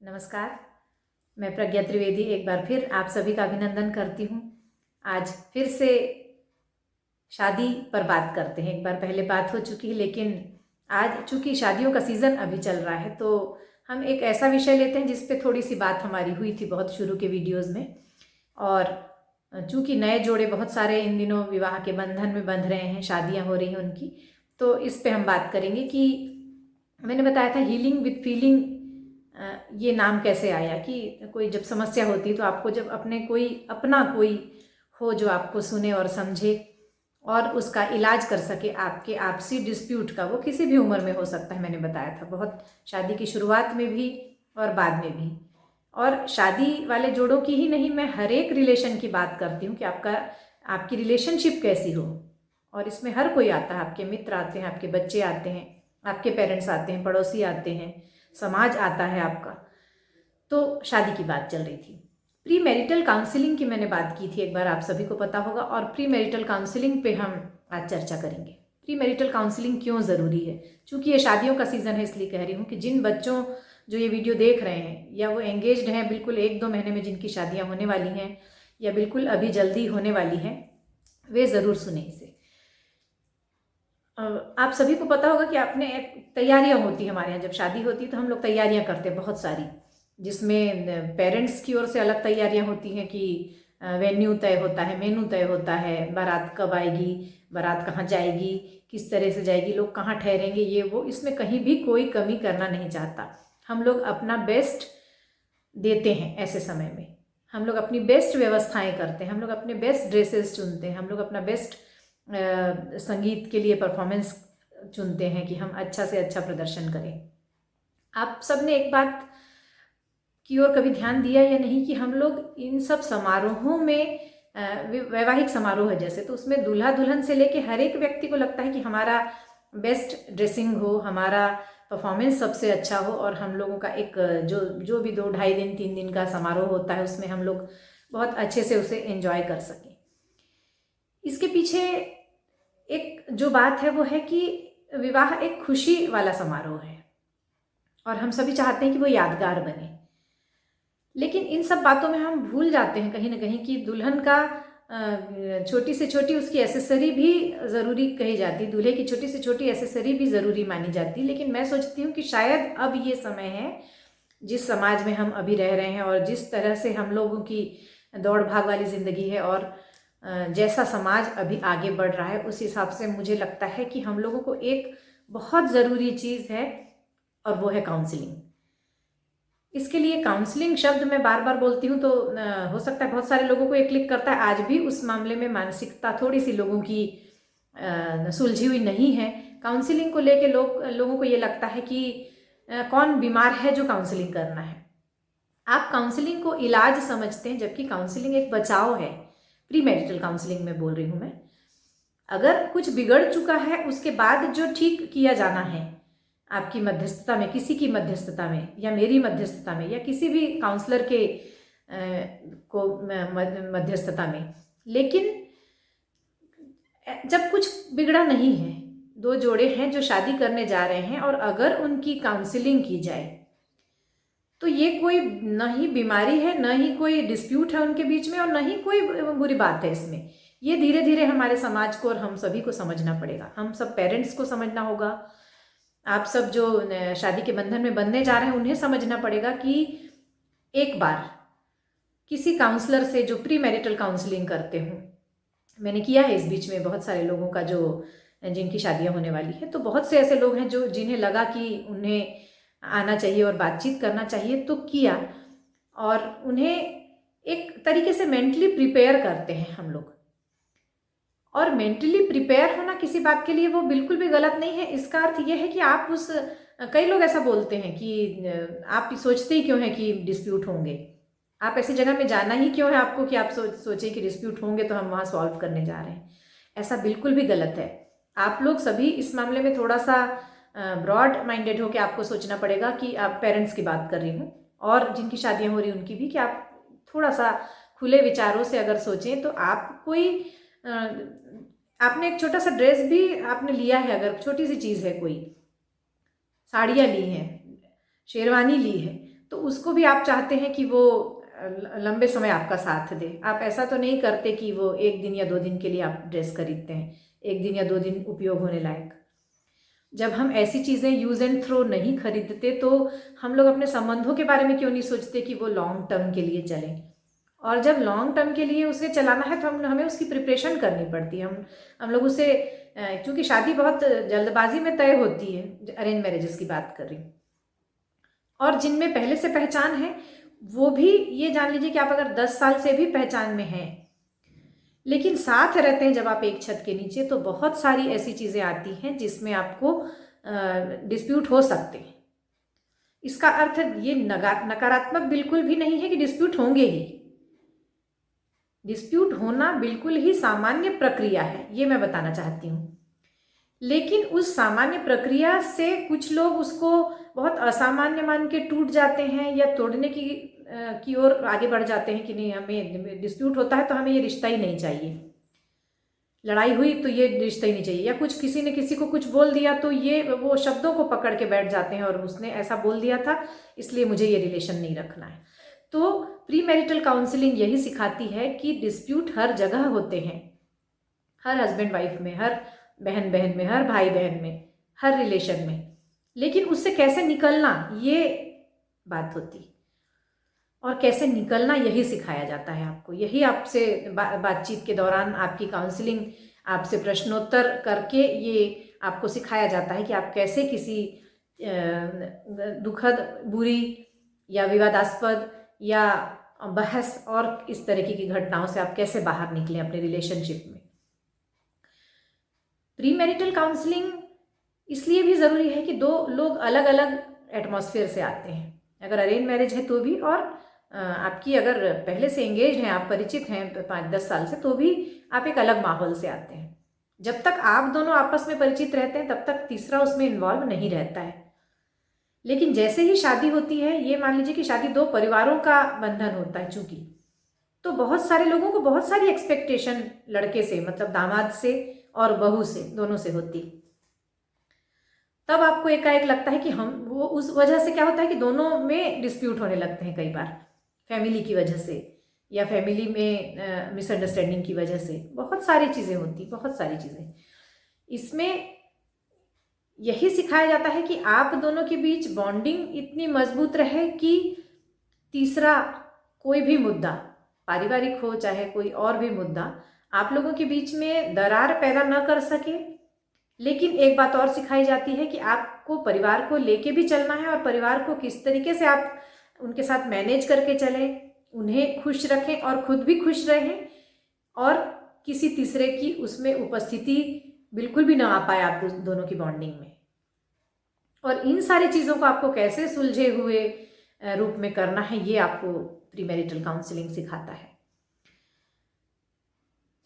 नमस्कार। मैं प्रज्ञा त्रिवेदी एक बार फिर आप सभी का अभिनंदन करती हूँ। आज फिर से शादी पर बात करते हैं। एक बार पहले बात हो चुकी है, लेकिन आज चूँकि शादियों का सीज़न अभी चल रहा है तो हम एक ऐसा विषय लेते हैं जिस पे थोड़ी सी बात हमारी हुई थी बहुत शुरू के वीडियोज़ में। और चूँकि नए जोड़े बहुत सारे इन दिनों विवाह के बंधन में बंध रहे हैं, शादियाँ हो रही हैं उनकी, तो इस पे हम बात करेंगे कि मैंने बताया था हीलिंग विद फीलिंग, ये नाम कैसे आया कि कोई जब समस्या होती है तो आपको जब अपना कोई हो जो आपको सुने और समझे और उसका इलाज कर सके आपके आपसी डिस्प्यूट का, वो किसी भी उम्र में हो सकता है। मैंने बताया था बहुत शादी की शुरुआत में भी और बाद में भी, और शादी वाले जोड़ों की ही नहीं, मैं हर एक रिलेशन की बात करती हूँ कि आपकी रिलेशनशिप कैसी हो। और इसमें हर कोई आता है, आपके मित्र आते हैं, आपके बच्चे आते हैं, आपके पेरेंट्स आते हैं, पड़ोसी आते हैं, समाज आता है आपका। तो शादी की बात चल रही थी। प्री मैरिटल काउंसलिंग की मैंने बात की थी एक बार, आप सभी को पता होगा, और प्री मैरिटल काउंसलिंग पे हम आज चर्चा करेंगे। प्री मैरिटल काउंसलिंग क्यों ज़रूरी है? चूँकि ये शादियों का सीज़न है इसलिए कह रही हूँ कि जिन बच्चों जो ये वीडियो देख रहे हैं या वो एंगेज्ड हैं, बिल्कुल 1-2 महीने में जिनकी शादियाँ होने वाली हैं या बिल्कुल अभी जल्दी होने वाली हैं, वे ज़रूर सुने इसे। आप सभी को पता होगा कि आपने तैयारियां होती हैं हमारे यहाँ, जब शादी होती है तो हम लोग तैयारियां करते हैं बहुत सारी, जिसमें पेरेंट्स की ओर से अलग तैयारियां होती हैं कि वेन्यू तय होता है, मेनू तय होता है, बारात कब आएगी, बारात कहाँ जाएगी, किस तरह से जाएगी, लोग कहाँ ठहरेंगे, ये वो, इसमें कहीं भी कोई कमी करना नहीं चाहता। हम लोग अपना बेस्ट देते हैं ऐसे समय में, हम लोग अपनी बेस्ट व्यवस्थाएं करते हैं, हम लोग अपने बेस्ट ड्रेसेस चुनते हैं, हम लोग अपना बेस्ट संगीत के लिए परफॉर्मेंस चुनते हैं कि हम अच्छा से अच्छा प्रदर्शन करें। आप सब ने एक बात की ओर कभी ध्यान दिया या नहीं कि हम लोग इन सब समारोहों में, वैवाहिक समारोह है जैसे, तो उसमें दूल्हा दुल्हन से लेके हर एक व्यक्ति को लगता है कि हमारा बेस्ट ड्रेसिंग हो, हमारा परफॉर्मेंस सबसे अच्छा हो, और हम लोगों का एक जो भी 2-2.5 दिन 3 दिन का समारोह होता है उसमें हम लोग बहुत अच्छे से उसे एंजॉय कर सकें। इसके पीछे एक जो बात है वो है कि विवाह एक खुशी वाला समारोह है और हम सभी चाहते हैं कि वो यादगार बने। लेकिन इन सब बातों में हम भूल जाते हैं कहीं ना कहीं कि दुल्हन का छोटी से छोटी उसकी एसेसरी भी ज़रूरी कही जाती, दूल्हे की छोटी से छोटी एसेसरी भी ज़रूरी मानी जाती। लेकिन मैं सोचती हूँ कि शायद अब ये समय है, जिस समाज में हम अभी रह रहे हैं और जिस तरह से हम लोगों की दौड़ भाग वाली ज़िंदगी है और जैसा समाज अभी आगे बढ़ रहा है, उस हिसाब से मुझे लगता है कि हम लोगों को एक बहुत ज़रूरी चीज़ है और वो है काउंसलिंग। इसके लिए काउंसलिंग शब्द मैं बार बार बोलती हूँ तो हो सकता है बहुत सारे लोगों को ये क्लिक करता है, आज भी उस मामले में मानसिकता थोड़ी सी लोगों की सुलझी हुई नहीं है। काउंसलिंग को लेके लोगों को ये लगता है कि कौन बीमार है जो काउंसलिंग करना है। आप काउंसलिंग को इलाज समझते हैं, जबकि काउंसलिंग एक बचाव है। प्री मैरिटल काउंसलिंग में बोल रही हूँ मैं। अगर कुछ बिगड़ चुका है उसके बाद जो ठीक किया जाना है, आपकी मध्यस्थता में, किसी की मध्यस्थता में या मेरी मध्यस्थता में या किसी भी काउंसलर के मध्यस्थता में, लेकिन जब कुछ बिगड़ा नहीं है, 2 जोड़े हैं जो शादी करने जा रहे हैं और अगर उनकी काउंसलिंग की जाए तो ये कोई न ही बीमारी है, न ही कोई डिस्प्यूट है उनके बीच में, और न ही कोई बुरी बात है इसमें। ये धीरे धीरे हमारे समाज को और हम सभी को समझना पड़ेगा। हम सब पेरेंट्स को समझना होगा, आप सब जो शादी के बंधन में बंधने जा रहे हैं उन्हें समझना पड़ेगा कि एक बार किसी काउंसलर से जो प्री मैरिटल काउंसलिंग करते हों, मैंने किया है इस बीच में बहुत सारे लोगों का जो जिनकी शादियां होने वाली है, तो बहुत से ऐसे लोग हैं जो जिन्हें लगा कि उन्हें आना चाहिए और बातचीत करना चाहिए तो किया, और उन्हें एक तरीके से मेंटली प्रिपेयर करते हैं हम लोग। और मेंटली प्रिपेयर होना किसी बात के लिए वो बिल्कुल भी गलत नहीं है। इसका अर्थ ये है कि आप कई लोग ऐसा बोलते हैं कि आप सोचते ही क्यों हैं कि डिस्प्यूट होंगे, आप ऐसी जगह में जाना ही क्यों है आपको कि आप सोचें कि डिस्प्यूट होंगे तो हम वहाँ सॉल्व करने जा रहे हैं। ऐसा बिल्कुल भी गलत है। आप लोग सभी इस मामले में थोड़ा सा ब्रॉड माइंडेड हो के आपको सोचना पड़ेगा कि आप पेरेंट्स की बात कर रही हूँ और जिनकी शादियाँ हो रही उनकी भी, कि आप थोड़ा सा खुले विचारों से अगर सोचें तो आप कोई आपने एक छोटा सा ड्रेस भी आपने लिया है, अगर छोटी सी चीज़ है, कोई साड़ियाँ ली हैं, शेरवानी ली है, तो उसको भी आप चाहते हैं कि वो लंबे समय आपका साथ दे। आप ऐसा तो नहीं करते कि वो 1 दिन या 2 दिन के लिए आप ड्रेस खरीदते हैं, 1 दिन या 2 दिन उपयोग होने लायक। जब हम ऐसी चीज़ें यूज़ एंड थ्रो नहीं खरीदते तो हम लोग अपने संबंधों के बारे में क्यों नहीं सोचते कि वो लॉन्ग टर्म के लिए चलें। और जब लॉन्ग टर्म के लिए उसे चलाना है तो हमें उसकी प्रिपरेशन करनी पड़ती है। हम लोग उसे क्योंकि शादी बहुत जल्दबाजी में तय होती है, अरेंज मैरिजेस की बात कर रही हूँ। और जिनमें पहले से पहचान है वो भी ये जान लीजिए कि आप अगर 10 साल से भी पहचान में हैं लेकिन साथ रहते हैं जब आप एक छत के नीचे, तो बहुत सारी ऐसी चीज़ें आती हैं जिसमें आपको डिस्प्यूट हो सकते हैं। इसका अर्थ ये नकारात्मक बिल्कुल भी नहीं है कि डिस्प्यूट होंगे ही। डिस्प्यूट होना बिल्कुल ही सामान्य प्रक्रिया है, ये मैं बताना चाहती हूँ। लेकिन उस सामान्य प्रक्रिया से कुछ लोग उसको बहुत असामान्य मान के टूट जाते हैं या तोड़ने की ओर आगे बढ़ जाते हैं कि नहीं, हमें डिस्प्यूट होता है तो हमें ये रिश्ता ही नहीं चाहिए, लड़ाई हुई तो ये रिश्ता ही नहीं चाहिए, या कुछ किसी ने किसी को कुछ बोल दिया तो ये वो शब्दों को पकड़ के बैठ जाते हैं और उसने ऐसा बोल दिया था इसलिए मुझे ये रिलेशन नहीं रखना है। तो प्री मैरिटल काउंसलिंग यही सिखाती है कि डिस्प्यूट हर जगह होते हैं, हर हस्बैंड वाइफ में, हर बहन बहन में, हर भाई बहन में, हर रिलेशन में। लेकिन उससे कैसे निकलना ये बात होती, और कैसे निकलना यही सिखाया जाता है आपको। यही आपसे बातचीत के दौरान आपकी काउंसलिंग, आपसे प्रश्नोत्तर करके ये आपको सिखाया जाता है कि आप कैसे किसी दुखद, बुरी या विवादास्पद या बहस और इस तरीके की घटनाओं से आप कैसे बाहर निकलें अपने रिलेशनशिप में। प्री मैरिटल काउंसलिंग इसलिए भी ज़रूरी है कि 2 लोग अलग अलग एटमॉस्फेयर से आते हैं, अगर अरेंज मैरिज है तो भी, और आपकी अगर पहले से एंगेज हैं, आप परिचित हैं 5-10 साल से, तो भी आप एक अलग माहौल से आते हैं। जब तक आप दोनों आपस में परिचित रहते हैं तब तक तीसरा उसमें इन्वॉल्व नहीं रहता है। लेकिन जैसे ही शादी होती है, ये मान लीजिए कि शादी 2 परिवारों का बंधन होता है चूंकि, तो बहुत सारे लोगों को बहुत सारी एक्सपेक्टेशन लड़के से, मतलब दामाद से और बहू से, दोनों से होती। तब आपको एकाएक लगता है कि हम वो, उस वजह से क्या होता है कि दोनों में डिस्प्यूट होने लगते हैं कई बार, फैमिली की वजह से या फैमिली में मिसअंडरस्टैंडिंग की वजह से, बहुत सारी चीज़ें होती, बहुत सारी चीज़ें। इसमें यही सिखाया जाता है कि आप दोनों के बीच बॉन्डिंग इतनी मजबूत रहे कि तीसरा कोई भी मुद्दा, पारिवारिक हो चाहे कोई और भी मुद्दा, आप लोगों के बीच में दरार पैदा न कर सके। लेकिन एक बात और सिखाई जाती है कि आपको परिवार को लेके भी चलना है और परिवार को किस तरीके से आप उनके साथ मैनेज करके चलें, उन्हें खुश रखें और खुद भी खुश रहें, और किसी तीसरे की उसमें उपस्थिति बिल्कुल भी ना आ पाए आप दोनों की बॉन्डिंग में। और इन सारी चीज़ों को आपको कैसे सुलझे हुए रूप में करना है, ये आपको प्री मैरिटल काउंसलिंग सिखाता है।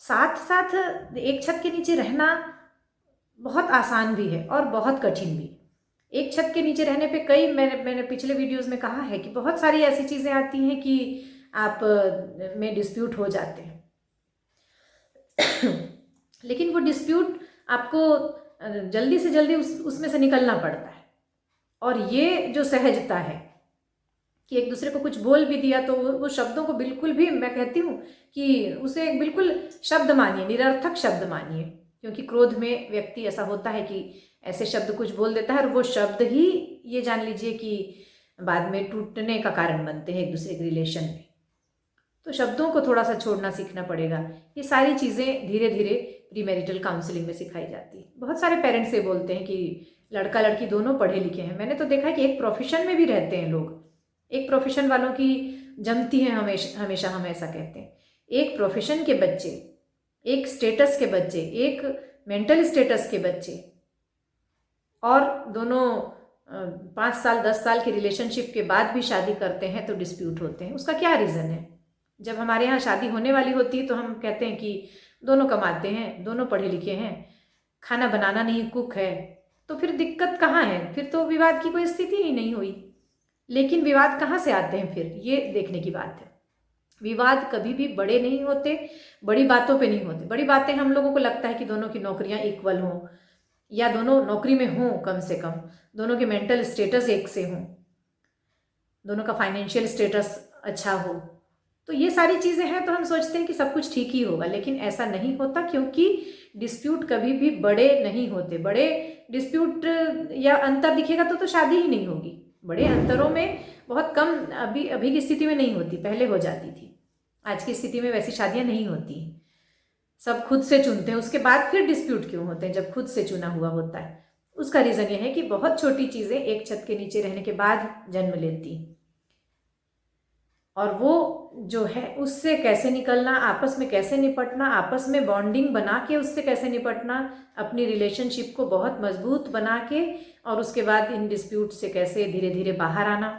साथ साथ एक छत के नीचे रहना बहुत आसान भी है और बहुत कठिन भी। एक छत के नीचे रहने पे कई, मैंने पिछले वीडियोस में कहा है कि बहुत सारी ऐसी चीज़ें आती हैं कि आप में डिस्प्यूट हो जाते हैं। लेकिन वो डिस्प्यूट आपको जल्दी से जल्दी उसमें से निकलना पड़ता है। और ये जो सहजता है कि एक दूसरे को कुछ बोल भी दिया तो वो शब्दों को बिल्कुल भी, मैं कहती हूँ कि उसे बिल्कुल शब्द मानिए, निरर्थक शब्द मानिए, क्योंकि क्रोध में व्यक्ति ऐसा होता है कि ऐसे शब्द कुछ बोल देता है और वो शब्द ही ये जान लीजिए कि बाद में टूटने का कारण बनते हैं एक दूसरे के रिलेशन में। तो शब्दों को थोड़ा सा छोड़ना सीखना पड़ेगा। ये सारी चीज़ें धीरे धीरे प्री मैरिटल काउंसलिंग में सिखाई जाती है। बहुत सारे पेरेंट्स ये बोलते हैं कि लड़का लड़की दोनों पढ़े लिखे हैं। मैंने तो देखा है कि एक प्रोफेशन में भी रहते हैं लोग, एक प्रोफेशन वालों की जमती हैं हमेशा हम ऐसा कहते हैं। एक प्रोफेशन के बच्चे, एक स्टेटस के बच्चे, एक मेंटल स्टेटस के बच्चे, और दोनों 5 साल 10 साल के रिलेशनशिप के बाद भी शादी करते हैं तो डिस्प्यूट होते हैं। उसका क्या रीज़न है? जब हमारे यहाँ शादी होने वाली होती है तो हम कहते हैं कि दोनों कमाते हैं, दोनों पढ़े लिखे हैं, खाना बनाना नहीं, कुक है, तो फिर दिक्कत कहाँ है? फिर तो विवाद की कोई स्थिति ही नहीं हुई। लेकिन विवाद कहाँ से आते हैं फिर, ये देखने की बात है। विवाद कभी भी बड़े नहीं होते, बड़ी बातों पे नहीं होते। बड़ी बातें हम लोगों को लगता है कि दोनों की नौकरियां इक्वल हों, या दोनों नौकरी में हों, कम से कम दोनों के मेंटल स्टेटस एक से हों, दोनों का फाइनेंशियल स्टेटस अच्छा हो, तो ये सारी चीज़ें हैं तो हम सोचते हैं कि सब कुछ ठीक ही होगा, लेकिन ऐसा नहीं होता, क्योंकि डिस्प्यूट कभी भी बड़े नहीं होते। बड़े डिस्प्यूट या अंतर दिखेगा तो शादी ही नहीं होगी। बड़े अंतरों में बहुत कम, अभी की स्थिति में नहीं होती, पहले हो जाती थी। आज की स्थिति में वैसी शादियां नहीं होती हैं। सब खुद से चुनते हैं, उसके बाद फिर डिस्प्यूट क्यों होते हैं जब खुद से चुना हुआ होता है? उसका रीज़न ये है कि बहुत छोटी चीज़ें एक छत के नीचे रहने के बाद जन्म लेती हैं, और वो जो है उससे कैसे निकलना, आपस में कैसे निपटना, आपस में बॉन्डिंग बना के उससे कैसे निपटना, अपनी रिलेशनशिप को बहुत मजबूत बना के, और उसके बाद इन डिस्प्यूट से कैसे धीरे धीरे बाहर आना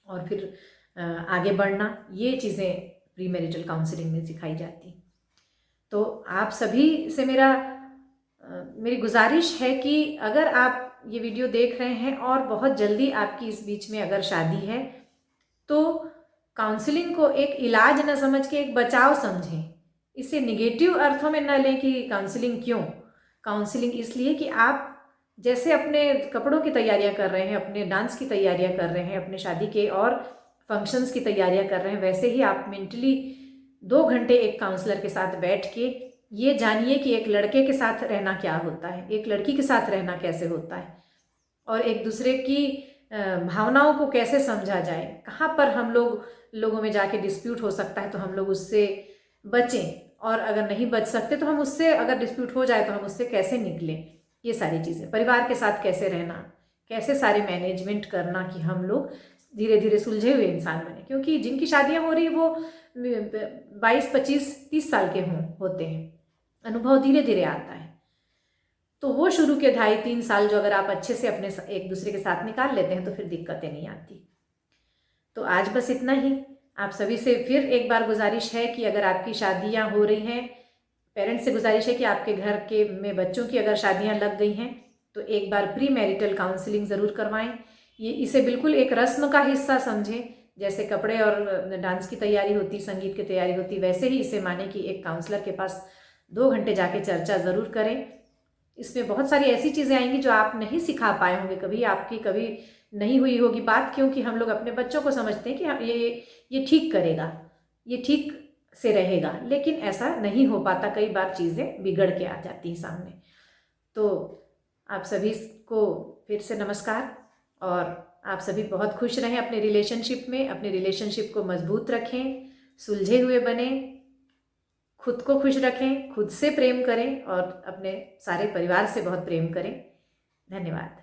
और फिर आगे बढ़ना, ये चीज़ें प्री मैरिटल काउंसलिंग में सिखाई जाती। तो आप सभी से मेरी गुजारिश है कि अगर आप ये वीडियो देख रहे हैं और बहुत जल्दी आपकी इस बीच में अगर शादी है, तो काउंसलिंग को एक इलाज न समझ के एक बचाव समझें। इसे निगेटिव अर्थों में न लें कि काउंसलिंग क्यों। काउंसलिंग इसलिए कि आप जैसे अपने कपड़ों की तैयारियां कर रहे हैं, अपने डांस की तैयारियां कर रहे हैं, अपने शादी के और फंक्शंस की तैयारियां कर रहे हैं, वैसे ही आप मेंटली 2 घंटे एक काउंसलर के साथ बैठ के ये जानिए कि एक लड़के के साथ रहना क्या होता है, एक लड़की के साथ रहना कैसे होता है, और एक दूसरे की भावनाओं को कैसे समझा जाए, कहाँ पर हम लोगों में जाके डिस्प्यूट हो सकता है तो हम लोग उससे बचें, और अगर नहीं बच सकते तो हम उससे, अगर डिस्प्यूट हो जाए तो हम उससे कैसे निकलें। ये सारी चीज़ें, परिवार के साथ कैसे रहना, कैसे सारे मैनेजमेंट करना कि हम लोग धीरे धीरे सुलझे हुए इंसान बने। क्योंकि जिनकी शादियां हो रही वो 22, 25, 30 साल के होते हैं, अनुभव धीरे धीरे आता है। तो वो शुरू के 2.5-3 साल जो अगर आप अच्छे से अपने एक दूसरे के साथ निकाल लेते हैं तो फिर दिक्कतें नहीं आती। तो आज बस इतना ही। आप सभी से फिर एक बार गुजारिश है कि अगर आपकी शादियां हो रही हैं, पेरेंट्स से गुजारिश है कि आपके घर के में बच्चों की अगर शादियां लग गई हैं तो एक बार प्री मैरिटल काउंसलिंग ज़रूर करवाएं। इसे बिल्कुल एक रस्म का हिस्सा समझें, जैसे कपड़े और डांस की तैयारी होती, संगीत की तैयारी होती, वैसे ही इसे माने कि एक काउंसलर के पास 2 घंटे जाके चर्चा ज़रूर करें। इसमें बहुत सारी ऐसी चीज़ें आएंगी जो आप नहीं सिखा पाए होंगे, कभी नहीं हुई होगी बात, क्योंकि हम लोग अपने बच्चों को समझते हैं कि ये ठीक करेगा, ये ठीक से रहेगा, लेकिन ऐसा नहीं हो पाता। कई बार चीज़ें बिगड़ के आ जाती हैं सामने। तो आप सभी को फिर से नमस्कार, और आप सभी बहुत खुश रहें अपने रिलेशनशिप में, अपने रिलेशनशिप को मजबूत रखें, सुलझे हुए बने, खुद को खुश रखें, खुद से प्रेम करें और अपने सारे परिवार से बहुत प्रेम करें। धन्यवाद।